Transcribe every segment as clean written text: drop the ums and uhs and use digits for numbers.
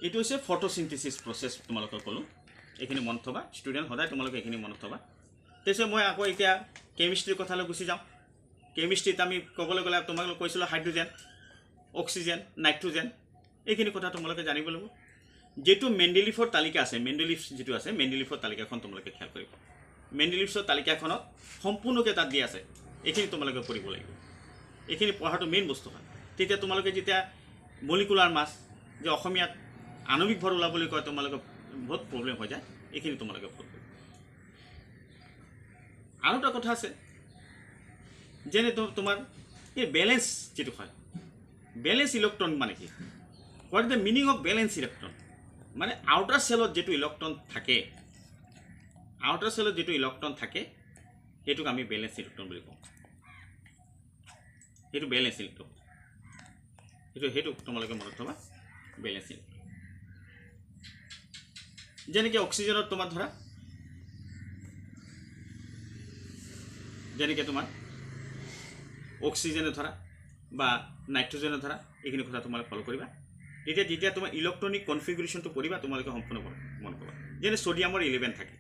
এইটো হৈছে ফটোচিন্থেসিস প্ৰসেস তোমালোকক ক'লো এইখিনি মনত থবা ষ্টুডেণ্ট সদায় তোমালোকে এইখিনি মনত থবা তাৰপিছত মই আকৌ এতিয়া কেমিষ্ট্ৰিৰ কথালৈ গুচি যাওঁ কেমিষ্ট্ৰিত আমি ক'বলৈ গ'লে তোমালোকক কৈছিলোঁ হাইড্ৰজেন অক্সিজেন নাইট্ৰজেন এইখিনি কথা তোমালোকে জানিব লাগিব যেটো মেণ্ডেলিফৰ তালিকা আছে মেণ্ডেলিফ যেটো আছে মেণ্ডেলিফৰ তালিকাখন তোমালোকে খেয়াল কৰিব মেণ্ডেলিফৰ তালিকাখনত সম্পূৰ্ণকৈ তাত দিয়া আছে এইখিনি তোমালোকে পঢ়িব লাগিব এইখিনি পঢ়াটো মেইন বস্তু হয় তেতিয়া তোমালোকে যেতিয়া মলিকুলাৰ মাছ যে অসমীয়াত আণবিক ভৰ ওলাবলৈ কয় তোমালোকে বহুত প্ৰব্লেম হৈ যায় এইখিনি তোমালোকে পঢ়িব আৰু এটা কথা আছে যেনে তোমাৰ এই বেলেন্স যেটো হয় বেলেন্স ইলেক্ট্ৰন মানে কি what is the meaning of balance electron মানে আউটাৰ সেলত যেটো ইলেক্ট্ৰন থাকে আউটাৰ সেলত যেটো ইলেক্ট্ৰন থাকে হেতুক আমি বেলেন্স ইলেক্ট্ৰন বুলি কওঁ হেতু বেলেন্স ইলেক্ট্ৰন হেতু তোমালোকে মনত থবা বেলেন্স ইলেক্ট্ৰন যেনেকৈ অক্সিজেনত তোমাৰ ধৰা যেনেকৈ তোমাৰ অক্সিজেনে ধৰা বা নাইট্ৰজেনে ধৰা এইখিনি কথা তোমালোকে ফলো কৰিবা তেতিয়া যেতিয়া তোমাৰ ইলেক্ট্ৰনিক কনফিগাৰেশ্যনটো কৰিবা তোমালোকে সম্পূৰ্ণ মন কৰিবা যেনে সোডিয়ামৰ 11 থাকে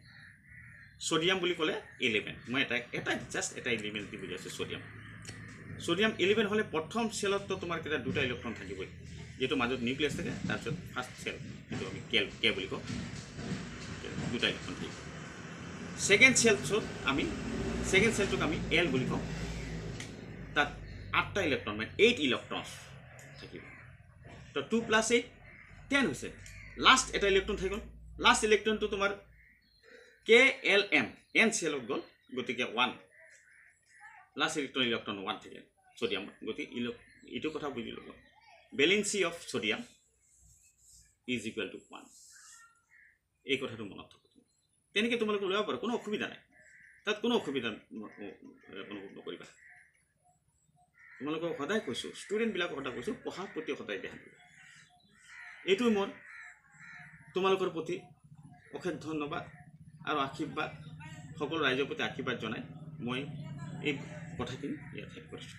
সোডিয়াম বুলি ক'লে 11 মই এটা জাস্ট এটা এলিমেন্ট দি বুজাইছো সোডিয়াম 11 হলে প্ৰথম সেলত তো তোমাৰ কেটা দুটা ইলেক্ট্ৰন থাকিবই যেটো মাজত নিউক্লিয়াছ থাকে তাৰপিছত ফাৰ্স্ট সেল যেটো আমি কে বুলি কওঁ দুটা ইলেক্ট্ৰন থাকিব সেকেন্ড সেলটোক আমি এল বুলি কওঁ তাত 8টা ইলেক্ট্ৰন মানে 8 ইলেক্ট্ৰন থাকিব তো 2 + 8 10 হৈছে লাষ্ট এটা ইলেক্ট্ৰন থাকি গ'ল লাষ্ট ইলেক্ট্ৰনটো তোমাৰ KLM এন সেলত গ'ল গতিকে 1 লাষ্ট ইলেক্ট্ৰন 1 থাকে সোডিয়াম গতি ইটো কথা বুজি ল'ব valency of sodium is equal to 1 এই কথাটো মনত থব তেনেকৈ তোমালোকে উলিয়াব পাৰা কোনো অসুবিধা নাই তাত কোনো অসুবিধা অনুভৱ নকৰিবা তোমালোকক সদায় কৈছোঁ ষ্টুডেণ্টবিলাকক সদায় কৈছোঁ পঢ়াৰ প্ৰতি সদায় ধ্যান দিবা এইটো মোৰ তোমালোকৰ প্ৰতি অশেষ ধন্যবাদ আৰু আশীৰ্বাদ সকলো ৰাইজৰ প্ৰতি আশীৰ্বাদ জনাই মই এই কথাখিনি ইয়াত শেষ কৰিছোঁ